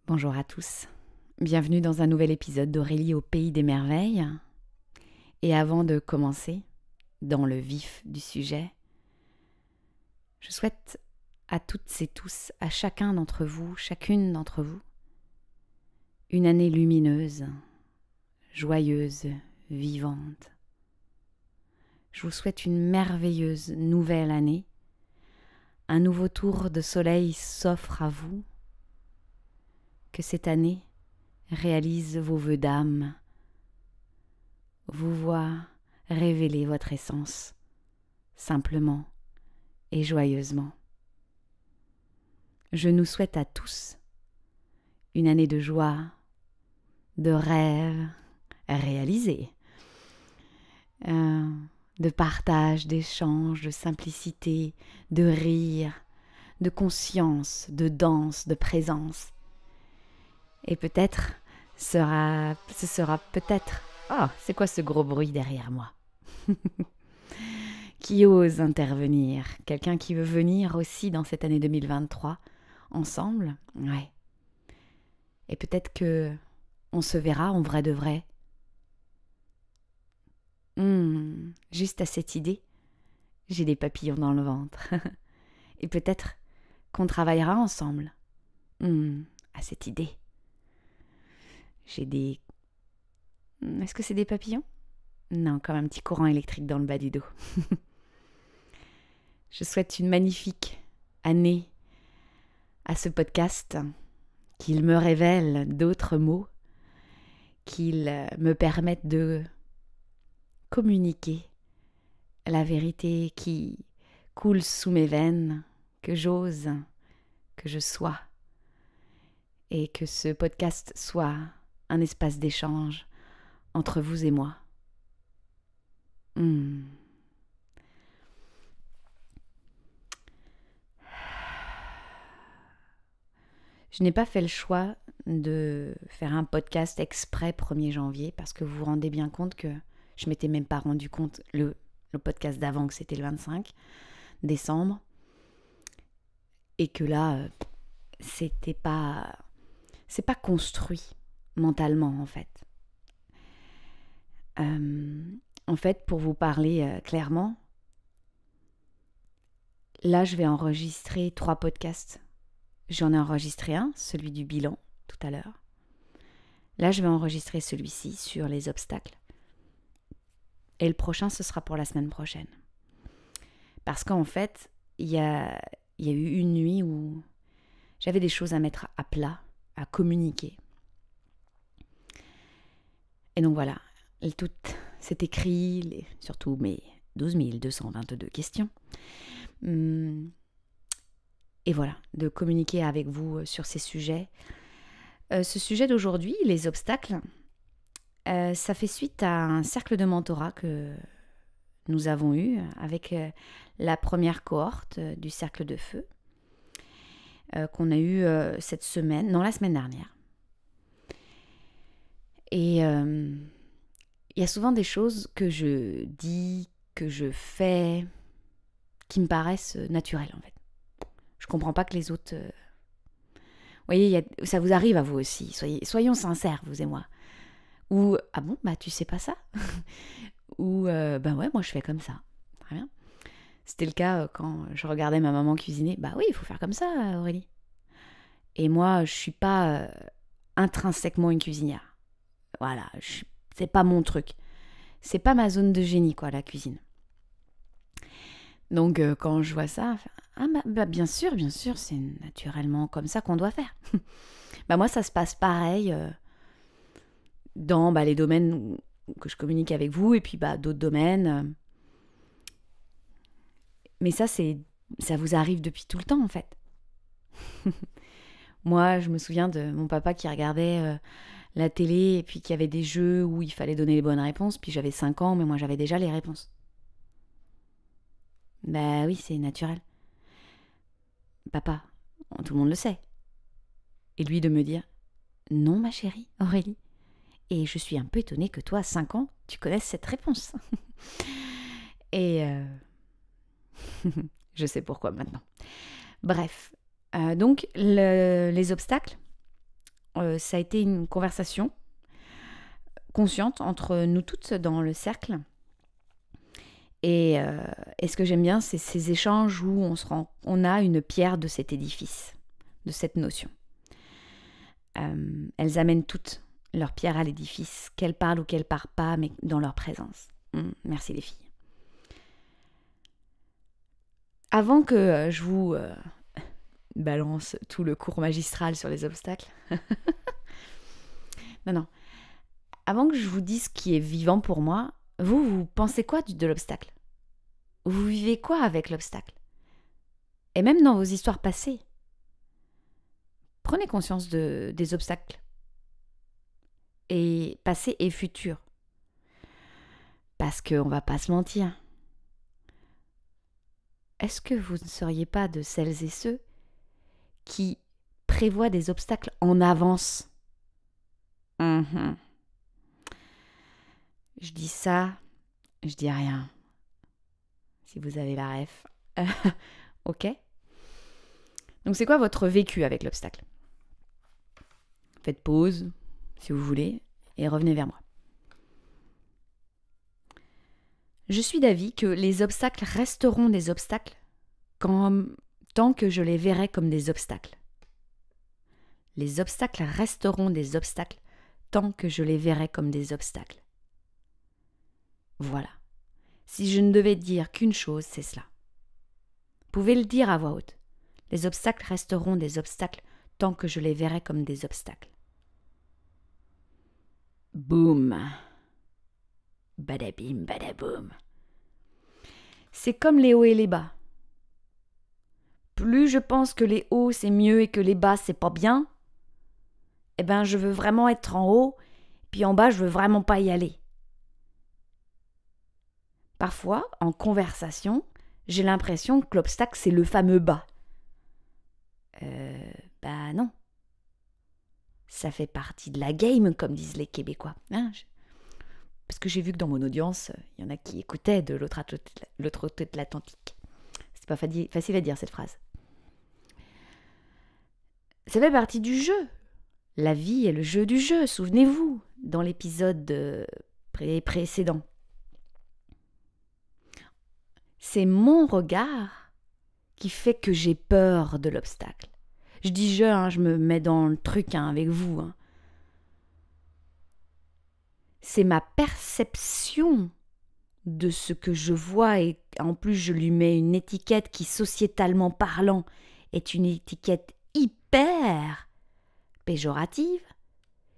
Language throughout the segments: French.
Bonjour à tous, bienvenue dans un nouvel épisode d'Aurélie au Pays des Merveilles. Et avant de commencer, dans le vif du sujet, je souhaite à toutes et tous, à chacun d'entre vous, chacune d'entre vous, une année lumineuse, joyeuse, vivante. Je vous souhaite une merveilleuse nouvelle année. Un nouveau tour de soleil s'offre à vous. Que cette année réalise vos vœux d'âme, vous voit révéler votre essence, simplement et joyeusement. Je nous souhaite à tous une année de joie, de rêves réalisés, de partage, d'échange, de simplicité, de rire, de conscience, de danse, de présence. Et peut-être ce sera peut-être... Oh, c'est quoi ce gros bruit derrière moi? Qui ose intervenir? Quelqu'un qui veut venir aussi dans cette année 2023 ensemble? Ouais. Et peut-être que on se verra en vrai de vrai. Juste à cette idée, j'ai des papillons dans le ventre. Et peut-être qu'on travaillera ensemble. À cette idée. J'ai des... Est-ce que c'est des papillons? Non, comme un petit courant électrique dans le bas du dos. Je souhaite une magnifique année à ce podcast, qu'il me révèle d'autres mots, qu'il me permette de communiquer la vérité qui coule sous mes veines, que j'ose, que je sois, et que ce podcast soit un espace d'échange entre vous et moi. Je n'ai pas fait le choix de faire un podcast exprès 1er janvier parce que vous vous rendez bien compte que je m'étais même pas rendu compte le podcast d'avant que c'était le 25 décembre et que là c'est pas construit mentalement en fait. En fait, pour vous parler clairement, là je vais enregistrer 3 podcasts. J'en ai enregistré un, celui du bilan, tout à l'heure. Là, je vais enregistrer celui-ci sur les obstacles. Et le prochain, ce sera pour la semaine prochaine. Parce qu'en fait, il y a eu une nuit où j'avais des choses à mettre à plat, à communiquer. Et donc voilà, tout c'est écrit, surtout mes 12 222 questions. Et voilà, de communiquer avec vous sur ces sujets. Ce sujet d'aujourd'hui, les obstacles, ça fait suite à un cercle de mentorat que nous avons eu avec la première cohorte du cercle de feu qu'on a eu cette semaine, non la semaine dernière. Et il y a souvent des choses que je dis, que je fais, qui me paraissent naturelles en fait. Je comprends pas que les autres... Vous voyez, ça vous arrive à vous aussi. Soyons sincères, vous et moi. Ou, ah bon, bah tu sais pas ça? Ou, bah ouais, moi je fais comme ça. Très bien. C'était le cas quand je regardais ma maman cuisiner. Bah oui, il faut faire comme ça, Aurélie. Et moi, je suis pas intrinsèquement une cuisinière. Voilà, c'est pas mon truc. C'est pas ma zone de génie, quoi, la cuisine. Donc, quand je vois ça, bah bien sûr, c'est naturellement comme ça qu'on doit faire. Bah moi, ça se passe pareil dans les domaines que je communique avec vous et puis d'autres domaines. Mais ça vous arrive depuis tout le temps, en fait. Moi, je me souviens de mon papa qui regardait la télé et puis qu'il y avait des jeux où il fallait donner les bonnes réponses. Puis j'avais 5 ans, mais moi, j'avais déjà les réponses. Bah oui, c'est naturel. Papa, tout le monde le sait. Et lui de me dire « Non, ma chérie, Aurélie. Et je suis un peu étonnée que toi, à 5 ans, tu connaisses cette réponse. » Et je sais pourquoi maintenant. Bref, donc les obstacles, ça a été une conversation consciente entre nous toutes dans le cercle. Et ce que j'aime bien, c'est ces échanges où on a une pierre de cet édifice, de cette notion. Elles amènent toutes leur pierre à l'édifice, qu'elles parlent ou qu'elles parlent pas, mais dans leur présence. Merci les filles. Avant que je vous balance tout le cours magistral sur les obstacles, non. Avant que je vous dise ce qui est vivant pour moi, vous pensez quoi de l'obstacle ? Vous vivez quoi avec l'obstacle ? Et même dans vos histoires passées, prenez conscience des obstacles, et passés et futurs. Parce qu'on va pas se mentir. Est-ce que vous ne seriez pas de celles et ceux qui prévoient des obstacles en avance ? Je dis ça, je dis rien. Si vous avez la ref. Ok ? Donc c'est quoi votre vécu avec l'obstacle ? Faites pause, si vous voulez, et revenez vers moi. Je suis d'avis que les obstacles resteront des obstacles tant que je les verrai comme des obstacles. Les obstacles resteront des obstacles tant que je les verrai comme des obstacles. Voilà. Si je ne devais dire qu'une chose, c'est cela. Vous pouvez le dire à voix haute. Les obstacles resteront des obstacles tant que je les verrai comme des obstacles. Boum. Badabim, badaboum. C'est comme les hauts et les bas. Plus je pense que les hauts c'est mieux et que les bas c'est pas bien, je veux vraiment être en haut, puis en bas je veux vraiment pas y aller. Parfois, en conversation, j'ai l'impression que l'obstacle c'est le fameux bas. Non. Ça fait partie de la game, comme disent les Québécois. Parce que j'ai vu que dans mon audience, il y en a qui écoutaient de l'autre côté de l'Atlantique. C'est pas facile à dire cette phrase. Ça fait partie du jeu. La vie est le jeu du jeu, souvenez-vous, dans l'épisode précédent. C'est mon regard qui fait que j'ai peur de l'obstacle. Je dis je me mets dans le truc avec vous. C'est ma perception de ce que je vois et en plus je lui mets une étiquette qui, sociétalement parlant, est une étiquette hyper péjorative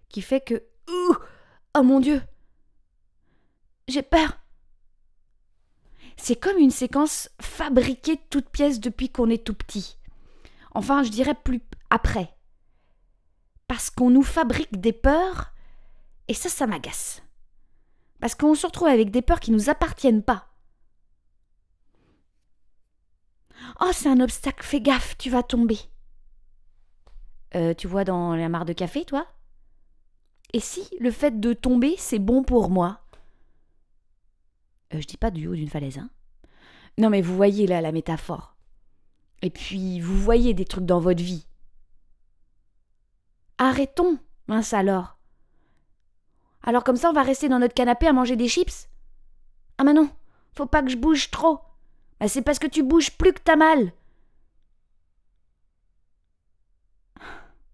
qui fait que oh mon Dieu, j'ai peur. C'est comme une séquence fabriquée de toutes pièces depuis qu'on est tout petit. Enfin, je dirais plus après. Parce qu'on nous fabrique des peurs, et ça m'agace. Parce qu'on se retrouve avec des peurs qui ne nous appartiennent pas. Oh, c'est un obstacle, fais gaffe, tu vas tomber. Tu vois dans la mare de café, toi ? Et si le fait de tomber, c'est bon pour moi ? Je dis pas du haut d'une falaise, Non, mais vous voyez là la métaphore. Et puis, vous voyez des trucs dans votre vie. Arrêtons, mince alors. Alors comme ça, on va rester dans notre canapé à manger des chips ? Ah mais non, faut pas que je bouge trop. C'est parce que tu bouges plus que t'as mal.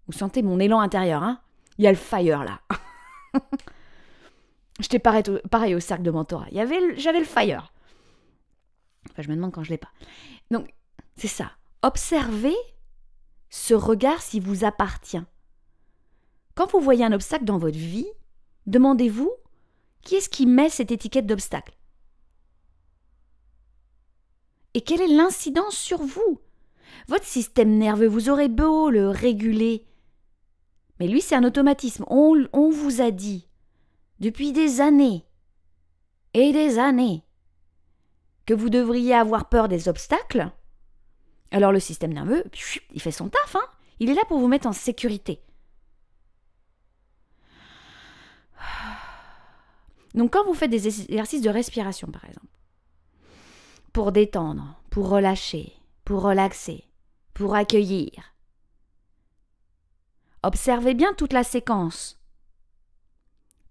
Vous sentez mon élan intérieur, Il y a le fire là. J'étais pareil au cercle de mentorat. J'avais le fire. Enfin, je me demande quand je l'ai pas. Donc, c'est ça. Observez ce regard s'il vous appartient. Quand vous voyez un obstacle dans votre vie, demandez-vous qui est-ce qui met cette étiquette d'obstacle ? Et quelle est l'incidence sur vous ? Votre système nerveux, vous aurez beau le réguler, mais lui c'est un automatisme. On vous a dit depuis des années et des années que vous devriez avoir peur des obstacles. Alors le système nerveux, il fait son taf, Il est là pour vous mettre en sécurité. Donc quand vous faites des exercices de respiration, par exemple, pour détendre, pour relâcher, pour relaxer, pour accueillir, Observez bien toute la séquence.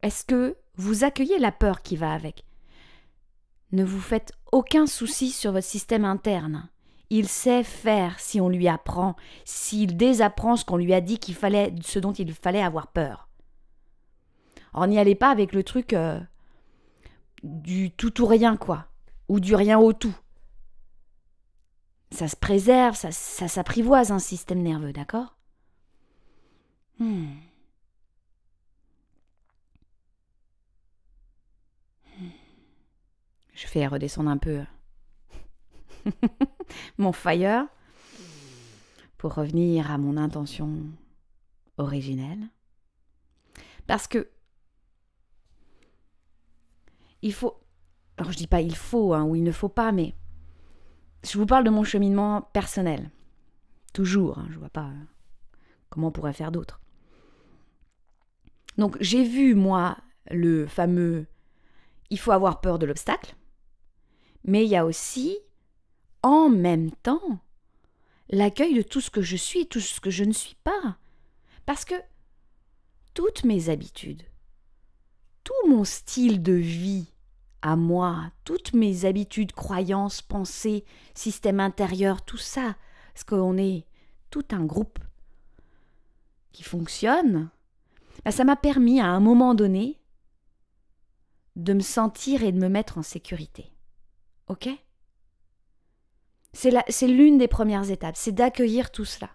Est-ce que vous accueillez la peur qui va avec? Ne vous faites aucun souci sur votre système interne. Il sait faire si on lui apprend, s'il désapprend ce qu'on lui a dit ce dont il fallait avoir peur. Alors n'y allez pas avec le truc du tout ou rien, quoi, ou du rien au tout. Ça se préserve, ça s'apprivoise un système nerveux, d'accord? Je fais redescendre un peu mon fire pour revenir à mon intention originelle. Parce que il faut... Alors je dis pas il faut ou il ne faut pas, mais je vous parle de mon cheminement personnel. Toujours, je vois pas comment on pourrait faire d'autre. Donc j'ai vu, moi, le fameux « il faut avoir peur de l'obstacle », mais il y a aussi, en même temps, l'accueil de tout ce que je suis et tout ce que je ne suis pas. Parce que toutes mes habitudes, tout mon style de vie à moi, toutes mes habitudes, croyances, pensées, système intérieur, tout ça, parce qu'on est tout un groupe qui fonctionne, ça m'a permis à un moment donné de me sentir et de me mettre en sécurité. Ok ? C'est l'une des premières étapes, c'est d'accueillir tout cela.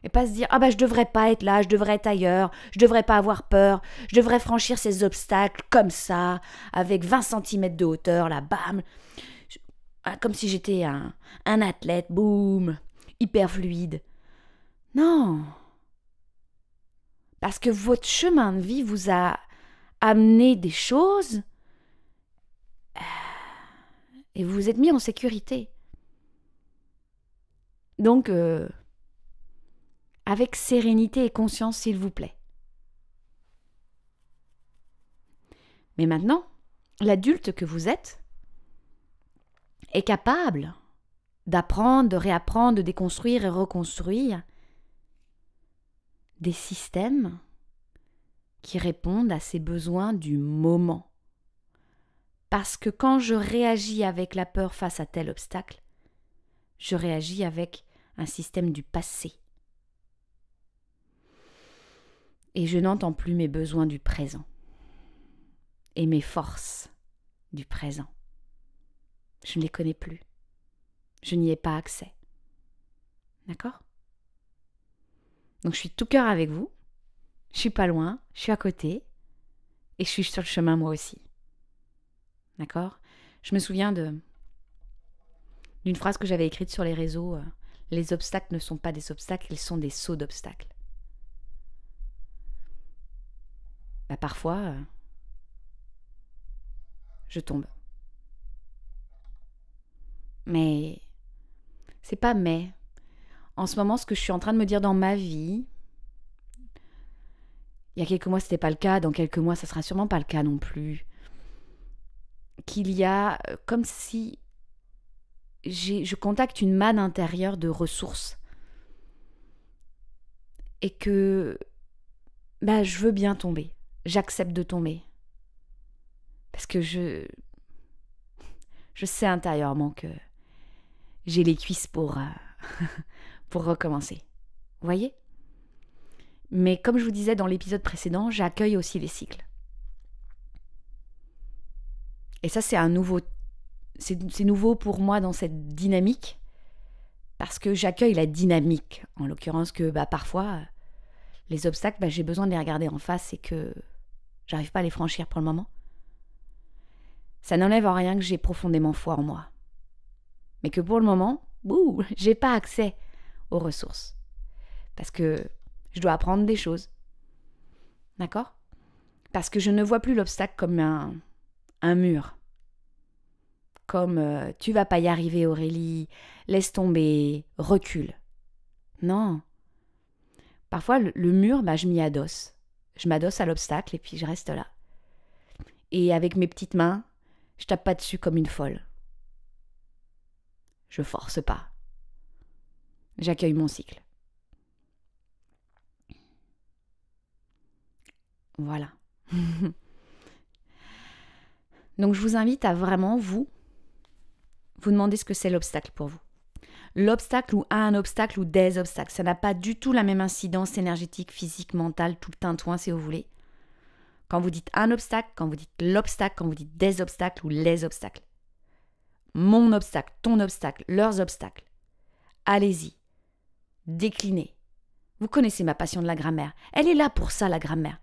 Et pas se dire « Ah je devrais pas être là, je devrais être ailleurs, je devrais pas avoir peur, je devrais franchir ces obstacles comme ça, avec 20 cm de hauteur, là, bam !» Comme si j'étais un athlète, boum, hyper fluide. Non. Parce que votre chemin de vie vous a amené des choses et vous vous êtes mis en sécurité. Donc, avec sérénité et conscience, s'il vous plaît. Mais maintenant, l'adulte que vous êtes est capable d'apprendre, de réapprendre, de déconstruire et reconstruire des systèmes qui répondent à ses besoins du moment. Parce que quand je réagis avec la peur face à tel obstacle, je réagis avec un système du passé. Et je n'entends plus mes besoins du présent et mes forces du présent. Je ne les connais plus. Je n'y ai pas accès. D'accord ? Donc je suis tout cœur avec vous. Je suis pas loin, je suis à côté et je suis sur le chemin moi aussi. D'accord ? Je me souviens d'une phrase que j'avais écrite sur les réseaux. Les obstacles ne sont pas des obstacles, ils sont des sauts d'obstacles. Parfois, je tombe. Mais, c'est pas mais. En ce moment, ce que je suis en train de me dire dans ma vie, il y a quelques mois, c'était pas le cas, dans quelques mois, ça sera sûrement pas le cas non plus. Qu'il y a comme si je contacte une manne intérieure de ressources. Et que je veux bien tomber. J'accepte de tomber. Parce que je sais intérieurement que j'ai les cuisses pour recommencer. Vous voyez ? Mais comme je vous disais dans l'épisode précédent, j'accueille aussi les cycles. Et ça, c'est nouveau pour moi dans cette dynamique, parce que j'accueille la dynamique. En l'occurrence que parfois, les obstacles, j'ai besoin de les regarder en face et que j'arrive pas à les franchir pour le moment. Ça n'enlève en rien que j'ai profondément foi en moi. Mais que pour le moment, j'ai pas accès aux ressources. Parce que je dois apprendre des choses. D'accord ? Parce que je ne vois plus l'obstacle comme un mur. Comme tu vas pas y arriver, Aurélie, laisse tomber, recule. Non. Parfois, le mur, je m'y adosse. Je m'adosse à l'obstacle et puis je reste là. Et avec mes petites mains, je tape pas dessus comme une folle. Je force pas. J'accueille mon cycle. Voilà. Donc je vous invite à vraiment vous demander ce que c'est l'obstacle pour vous. L'obstacle ou un obstacle ou des obstacles, ça n'a pas du tout la même incidence énergétique, physique, mentale, tout le tintouin si vous voulez. Quand vous dites un obstacle, quand vous dites l'obstacle, quand vous dites des obstacles ou les obstacles. Mon obstacle, ton obstacle, leurs obstacles. Allez-y. Déclinez. Vous connaissez ma passion de la grammaire. Elle est là pour ça, la grammaire.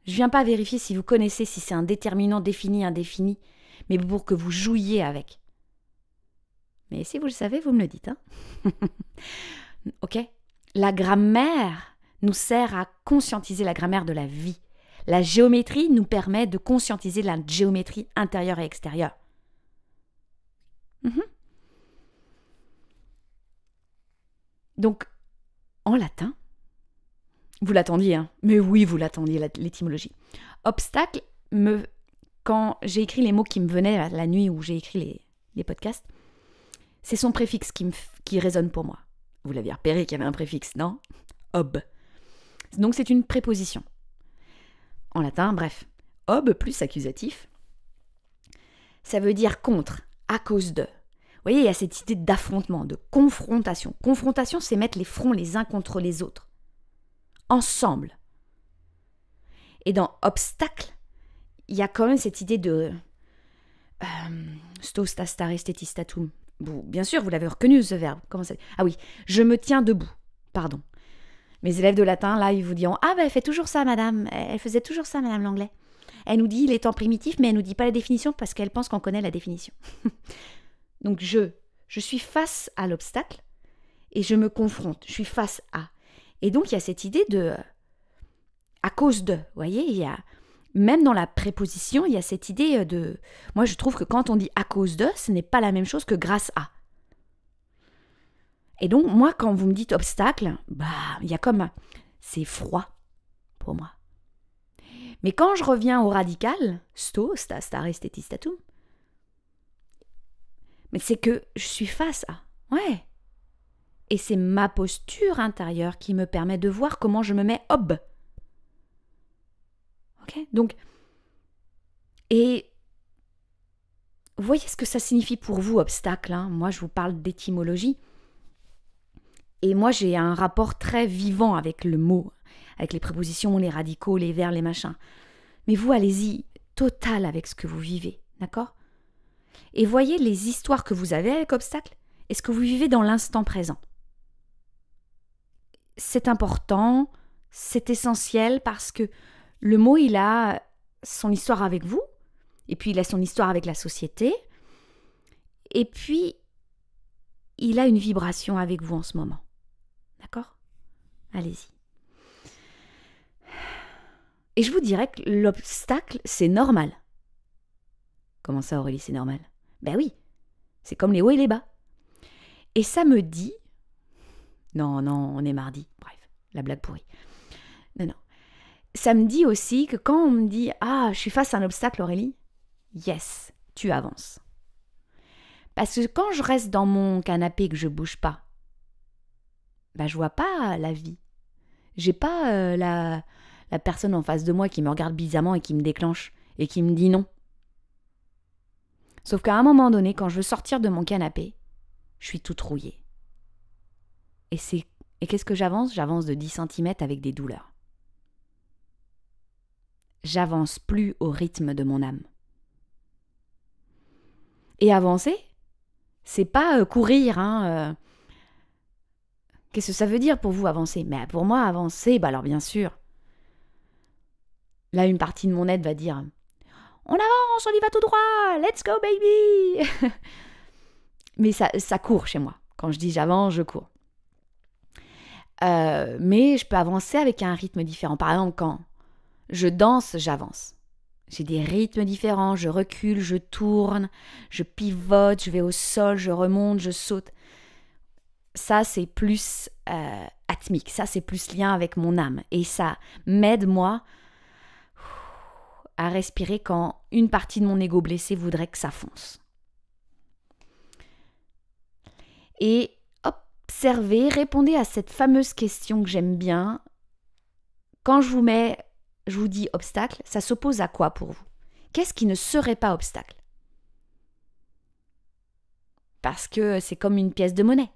Je ne viens pas vérifier si vous connaissez, si c'est un déterminant défini, indéfini, mais pour que vous jouiez avec. Mais si vous le savez, vous me le dites. Hein. Ok ? La grammaire nous sert à conscientiser la grammaire de la vie. La géométrie nous permet de conscientiser la géométrie intérieure et extérieure. Donc, en latin, vous l'attendiez, hein ? Mais oui, vous l'attendiez, l'étymologie. Obstacle, quand j'ai écrit les mots qui me venaient la nuit où j'ai écrit les podcasts, c'est son préfixe qui résonne pour moi. Vous l'aviez repéré qu'il y avait un préfixe, non ? Ob. Donc c'est une préposition. En latin, bref. Ob plus accusatif, ça veut dire contre, à cause de. Vous voyez, il y a cette idée d'affrontement, de confrontation. Confrontation, c'est mettre les fronts les uns contre les autres. Ensemble. Et dans obstacle, il y a quand même cette idée de sto sta stare stetistatum. Bon, bien sûr, vous l'avez reconnu ce verbe. Comment ça ? Ah oui, je me tiens debout. Pardon. Mes élèves de latin, là, ils vous diront « Ah, ben, elle fait toujours ça, madame. Elle faisait toujours ça, madame Langlais. Elle nous dit les temps primitifs, mais elle nous dit pas la définition parce qu'elle pense qu'on connaît la définition. » Donc, je suis face à l'obstacle et je me confronte. Je suis face à. Et donc, il y a cette idée de « à cause de ». Vous voyez, il y a... Même dans la préposition, il y a cette idée de... Moi, je trouve que quand on dit « à cause de », ce n'est pas la même chose que « grâce à ». Et donc, moi, quand vous me dites « obstacle », il y a comme... C'est froid pour moi. Mais quand je reviens au radical, « sto, sta, stare, stetistatum », mais c'est que je suis face à... Ouais. Et c'est ma posture intérieure qui me permet de voir comment je me mets « ob ». Ok ? Donc, et vous voyez ce que ça signifie pour vous, obstacle, hein ? Moi, je vous parle d'étymologie. Et moi, j'ai un rapport très vivant avec le mot, avec les prépositions, les radicaux, les verbes, les machins. Mais vous, allez-y, total avec ce que vous vivez, d'accord ? Et voyez les histoires que vous avez avec obstacle et ce que vous vivez dans l'instant présent. C'est important, c'est essentiel parce que le mot, il a son histoire avec vous, et puis il a son histoire avec la société, et puis il a une vibration avec vous en ce moment. D'accord ? Allez-y. Et je vous dirais que l'obstacle, c'est normal. Comment ça, Aurélie, c'est normal ? Ben oui, c'est comme les hauts et les bas. Et ça me dit... Non, on est mardi. Bref, la blague pourrie. Non. Ça me dit aussi que quand on me dit « Ah, je suis face à un obstacle, Aurélie », yes, tu avances. Parce que quand je reste dans mon canapé et que je bouge pas, je vois pas la vie. J'ai pas la personne en face de moi qui me regarde bizarrement et qui me déclenche et qui me dit non. Sauf qu'à un moment donné, quand je veux sortir de mon canapé, je suis toute rouillée. Et qu'est-ce que j'avance ? J'avance de 10 cm avec des douleurs. J'avance plus au rythme de mon âme. Et avancer, c'est pas courir, hein. Qu'est-ce que ça veut dire pour vous, avancer ? Mais pour moi, avancer, alors bien sûr. Là, une partie de mon être va dire « On avance, on y va tout droit, let's go baby !» Mais ça court chez moi. Quand je dis j'avance, je cours. Mais je peux avancer avec un rythme différent. Par exemple, quand je danse, j'avance. J'ai des rythmes différents, je recule, je tourne, je pivote, je vais au sol, je remonte, je saute. Ça, c'est plus atmique, ça, c'est plus lien avec mon âme. Et ça m'aide, moi, à respirer quand une partie de mon ego blessé voudrait que ça fonce. Et observez, répondez à cette fameuse question que j'aime bien. quand je vous dis obstacle, ça s'oppose à quoi pour vous? Qu'est-ce qui ne serait pas obstacle? Parce que c'est comme une pièce de monnaie.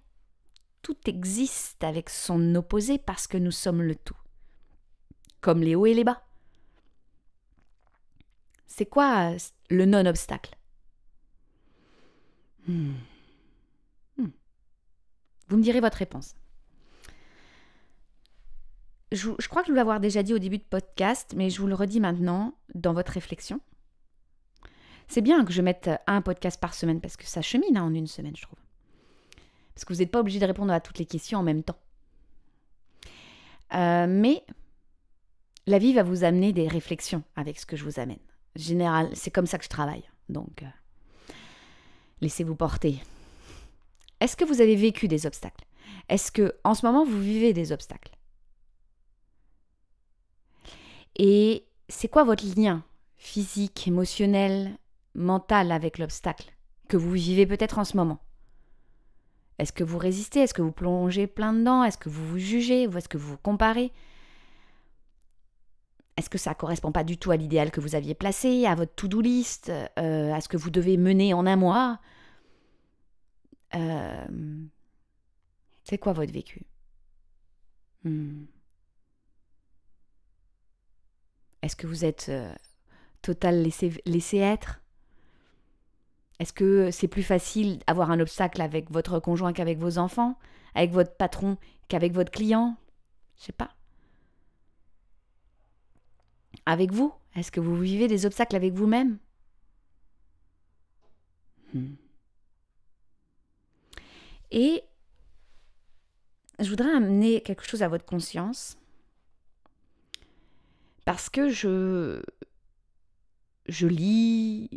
Tout existe avec son opposé parce que nous sommes le tout. Comme les hauts et les bas. C'est quoi le non-obstacle? Vous me direz votre réponse. Je crois que je vous l'avoir déjà dit au début de podcast, mais je vous le redis maintenant dans votre réflexion. C'est bien que je mette un podcast par semaine parce que ça chemine en une semaine, je trouve. Parce que vous n'êtes pas obligé de répondre à toutes les questions en même temps. Mais la vie va vous amener des réflexions avec ce que je vous amène. Général, c'est comme ça que je travaille. Donc, laissez-vous porter. Est-ce que vous avez vécu des obstacles? Est-ce que, en ce moment, vous vivez des obstacles? Et c'est quoi votre lien physique, émotionnel, mental avec l'obstacle que vous vivez peut-être en ce moment? Est-ce que vous résistez? Est-ce que vous plongez plein dedans? Est-ce que vous vous jugez? Ou est-ce que vous vous comparez? Est-ce que ça ne correspond pas du tout à l'idéal que vous aviez placé, à votre to-do list, à ce que vous devez mener en un mois? C'est quoi votre vécu? Est-ce que vous êtes total laissé être? Est-ce que c'est plus facile d'avoir un obstacle avec votre conjoint qu'avec vos enfants? Avec votre patron qu'avec votre client? Je sais pas. Avec vous? Est-ce que vous vivez des obstacles avec vous-même? Et je voudrais amener quelque chose à votre conscience parce que je lis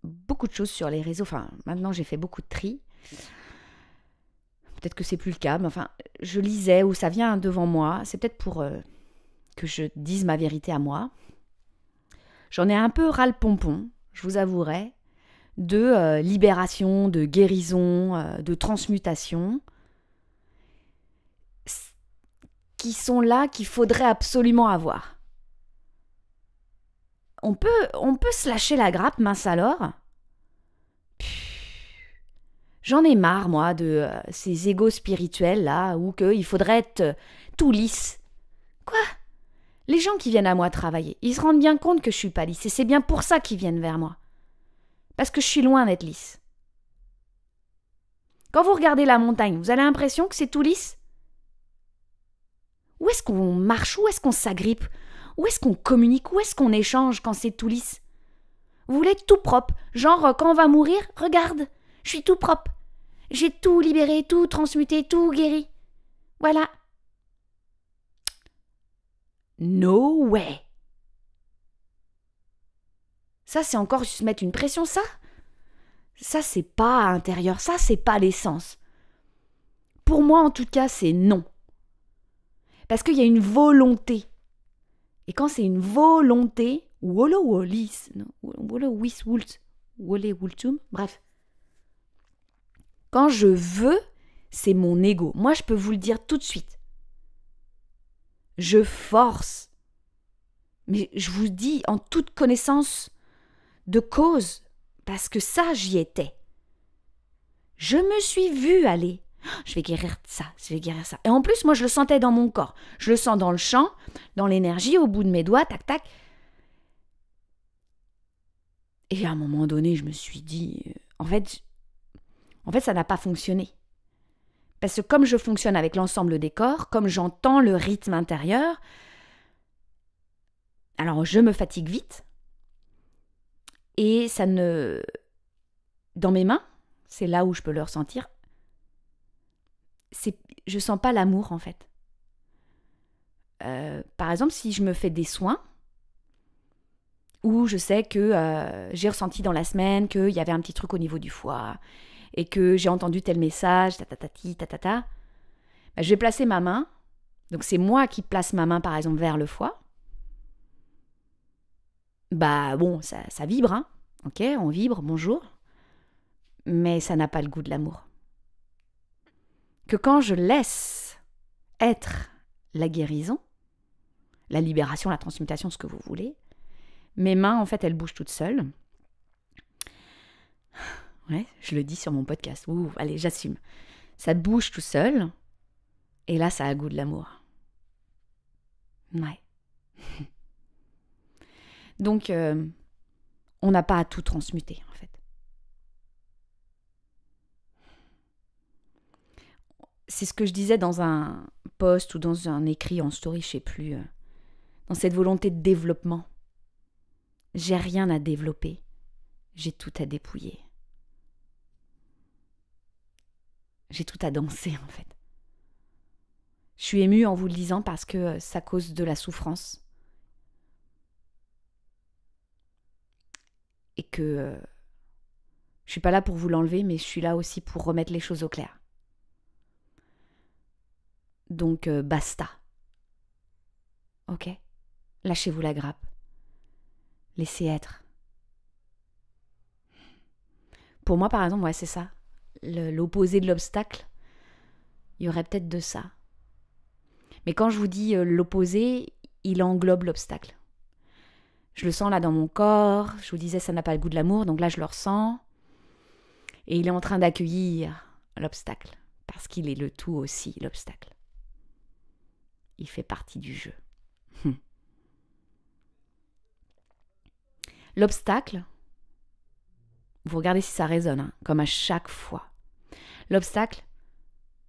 beaucoup de choses sur les réseaux. Enfin, maintenant, j'ai fait beaucoup de tri. Peut-être que c'est plus le cas, mais enfin, je lisais ou ça vient devant moi. C'est peut-être pour que je dise ma vérité à moi. J'en ai un peu ras-le-pompon, je vous avouerai, de libération, de guérison, de transmutation, qui sont là, qu'il faudrait absolument avoir. On peut se lâcher la grappe, mince alors. J'en ai marre, moi, de ces égos spirituels, là, où il faudrait être tout lisse. Quoi? Les gens qui viennent à moi travailler, ils se rendent bien compte que je suis pas lisse, et c'est bien pour ça qu'ils viennent vers moi. Parce que je suis loin d'être lisse. Quand vous regardez la montagne, vous avez l'impression que c'est tout lisse? Où est-ce qu'on marche? Où est-ce qu'on s'agrippe? Où est-ce qu'on communique? Où est-ce qu'on échange quand c'est tout lisse? Vous voulez être tout propre. Genre, quand on va mourir, regarde, je suis tout propre. J'ai tout libéré, tout transmuté, tout guéri. Voilà. No way. Ça, c'est encore se mettre une pression, ça? Ça, c'est pas intérieur. Ça, c'est pas l'essence. Pour moi, en tout cas, c'est non. Parce qu'il y a une volonté. Et quand c'est une volonté, bref. Quand je veux, c'est mon ego. Moi, je peux vous le dire tout de suite. Je force. Mais je vous dis en toute connaissance de cause, parce que ça, j'y étais. Je me suis vue aller. Je vais guérir ça, je vais guérir ça. Et en plus, moi, je le sentais dans mon corps. Je le sens dans le champ, dans l'énergie, au bout de mes doigts, tac, tac. Et à un moment donné, je me suis dit, en fait, ça n'a pas fonctionné. Parce que comme je fonctionne avec l'ensemble des corps, comme j'entends le rythme intérieur, alors je me fatigue vite. Et ça ne... Dans mes mains, c'est là où je peux le ressentir, je sens pas l'amour en fait. Par exemple, si je me fais des soins, où je sais que j'ai ressenti dans la semaine qu'il y avait un petit truc au niveau du foie, et que j'ai entendu tel message, ben, je vais placer ma main, donc c'est moi qui place ma main par exemple vers le foie. Bah bon, ça vibre, hein. Ok, on vibre, bonjour. Mais ça n'a pas le goût de l'amour. Que quand je laisse être la guérison, la libération, la transmutation, ce que vous voulez. Mes mains, en fait, elles bougent toutes seules. Ouais, je le dis sur mon podcast. Ouh, allez, j'assume. Ça bouge tout seul. Et là, ça a goût de l'amour. Ouais. Donc, on n'a pas à tout transmuter, en fait. C'est ce que je disais dans un post ou dans un écrit en story, je sais plus. Dans cette volonté de développement. J'ai rien à développer. J'ai tout à dépouiller. J'ai tout à danser, en fait. Je suis émue en vous le disant parce que ça cause de la souffrance. Et que je suis pas là pour vous l'enlever, mais je suis là aussi pour remettre les choses au clair. Donc, basta. Ok ? Lâchez-vous la grappe. Laissez être. Pour moi, par exemple, ouais, c'est ça. L'opposé de l'obstacle, il y aurait peut-être de ça. Mais quand je vous dis l'opposé, il englobe l'obstacle. Je le sens là dans mon corps. Je vous disais, ça n'a pas le goût de l'amour, donc là, je le ressens. Et il est en train d'accueillir l'obstacle. Parce qu'il est le tout aussi, l'obstacle. Il fait partie du jeu. L'obstacle, vous regardez si ça résonne, hein, comme à chaque fois. L'obstacle,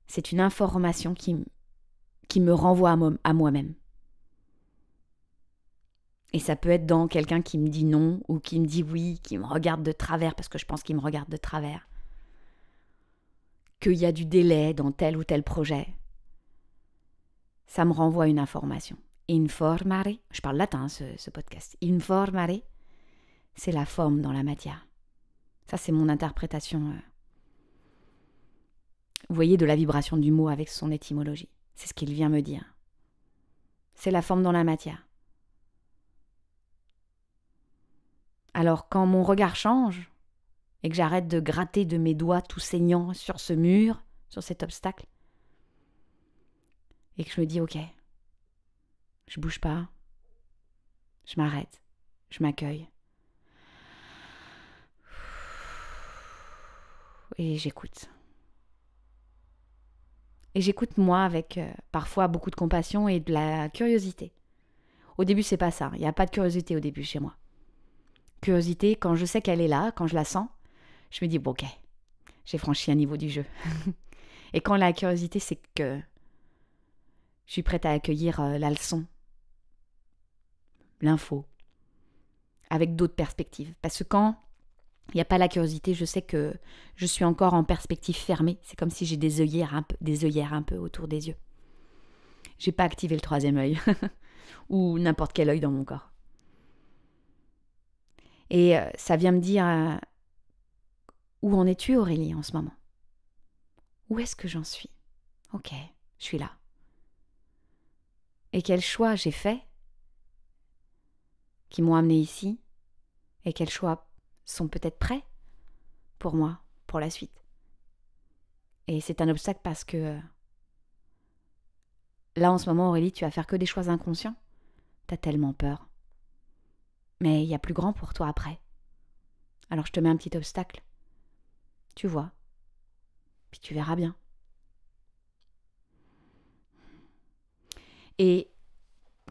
c'est une information qui me renvoie à moi-même. Et ça peut être dans quelqu'un qui me dit non ou qui me dit oui, qui me regarde de travers parce que je pense qu'il me regarde de travers. Qu'il y a du délai dans tel ou tel projet. Ça me renvoie une information. Informare, je parle latin ce podcast. Informare, c'est la forme dans la matière. Ça, c'est mon interprétation. Vous voyez, de la vibration du mot avec son étymologie. C'est ce qu'il vient me dire. C'est la forme dans la matière. Alors, quand mon regard change et que j'arrête de gratter de mes doigts tout saignants sur ce mur, sur cet obstacle, et que je me dis, ok, je bouge pas, je m'arrête, je m'accueille. Et j'écoute. Et j'écoute moi avec parfois beaucoup de compassion et de la curiosité. Au début, c'est pas ça. Il n'y a pas de curiosité au début chez moi. Curiosité, quand je sais qu'elle est là, quand je la sens, je me dis, bon, ok, j'ai franchi un niveau du jeu. Et quand la curiosité, c'est que je suis prête à accueillir la leçon, l'info, avec d'autres perspectives. Parce que quand il n'y a pas la curiosité, je sais que je suis encore en perspective fermée. C'est comme si j'ai des œillères un peu autour des yeux. J'ai pas activé le troisième œil, ou n'importe quel œil dans mon corps. Et ça vient me dire, où en es-tu Aurélie en ce moment ? Où est-ce que j'en suis ? Ok, je suis là. Et quels choix j'ai faits qui m'ont amené ici ? Et quels choix sont peut-être prêts pour moi, pour la suite ? Et c'est un obstacle parce que là en ce moment Aurélie, tu vas faire que des choix inconscients. T'as tellement peur. Mais il y a plus grand pour toi après. Alors je te mets un petit obstacle. Tu vois. Puis tu verras bien. Et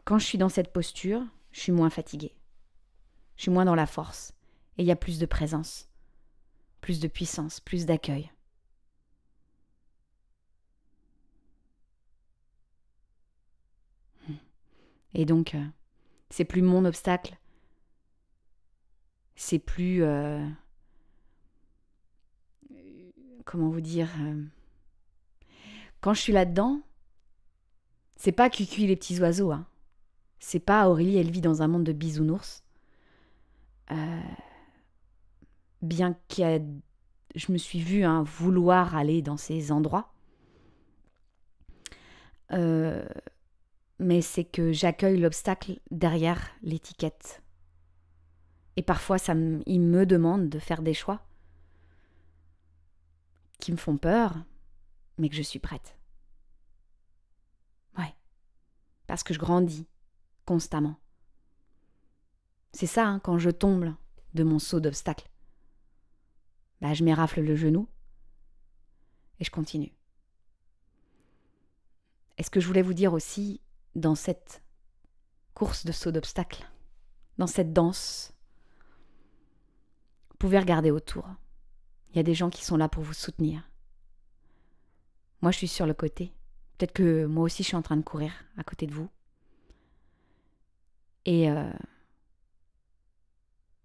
quand je suis dans cette posture, je suis moins fatiguée. Je suis moins dans la force. Et il y a plus de présence, plus de puissance, plus d'accueil. Et donc, c'est plus mon obstacle. C'est plus... comment vous dire quand je suis là-dedans, c'est pas Cucu les petits oiseaux. Hein. C'est pas Aurélie, elle vit dans un monde de bisounours. Bien que je me suis vue vouloir aller dans ces endroits. Mais c'est que j'accueille l'obstacle derrière l'étiquette. Et parfois, il me demande de faire des choix qui me font peur, mais que je suis prête. Ouais. Parce que je grandis constamment. C'est ça, hein, quand je tombe de mon saut d'obstacle. Je m'érafle le genou et je continue. Et ce que je voulais vous dire aussi dans cette course de saut d'obstacle, dans cette danse, vous pouvez regarder autour. Il y a des gens qui sont là pour vous soutenir. Moi, je suis sur le côté. Peut-être que moi aussi, je suis en train de courir à côté de vous. Et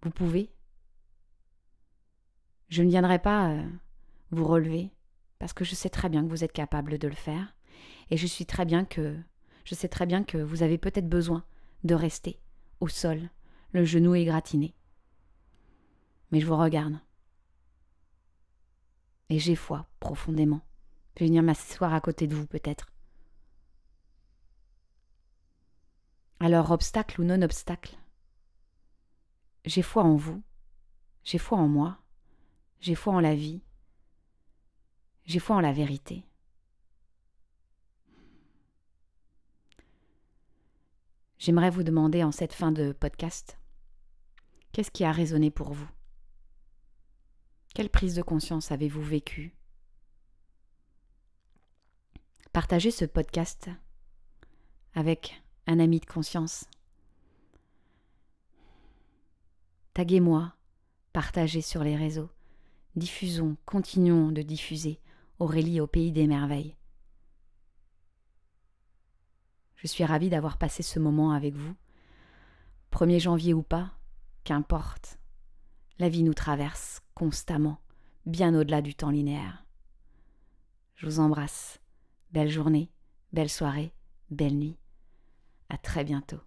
vous pouvez. Je ne viendrai pas vous relever parce que je sais très bien que vous êtes capable de le faire. Et je sais très bien que vous avez peut-être besoin de rester au sol, le genou égratigné. Mais je vous regarde. Et j'ai foi, profondément. Je vais venir m'asseoir à côté de vous, peut-être. Alors, obstacle ou non-obstacle, j'ai foi en vous, j'ai foi en moi, j'ai foi en la vie, j'ai foi en la vérité. J'aimerais vous demander en cette fin de podcast, qu'est-ce qui a résonné pour vous? Quelle prise de conscience avez-vous vécue? Partagez ce podcast avec un ami de conscience. Taguez-moi, partagez sur les réseaux. Diffusons, continuons de diffuser Aurélie au pays des merveilles. Je suis ravie d'avoir passé ce moment avec vous. 1er janvier ou pas, qu'importe. La vie nous traverse constamment, bien au-delà du temps linéaire. Je vous embrasse. Belle journée, belle soirée, belle nuit. À très bientôt.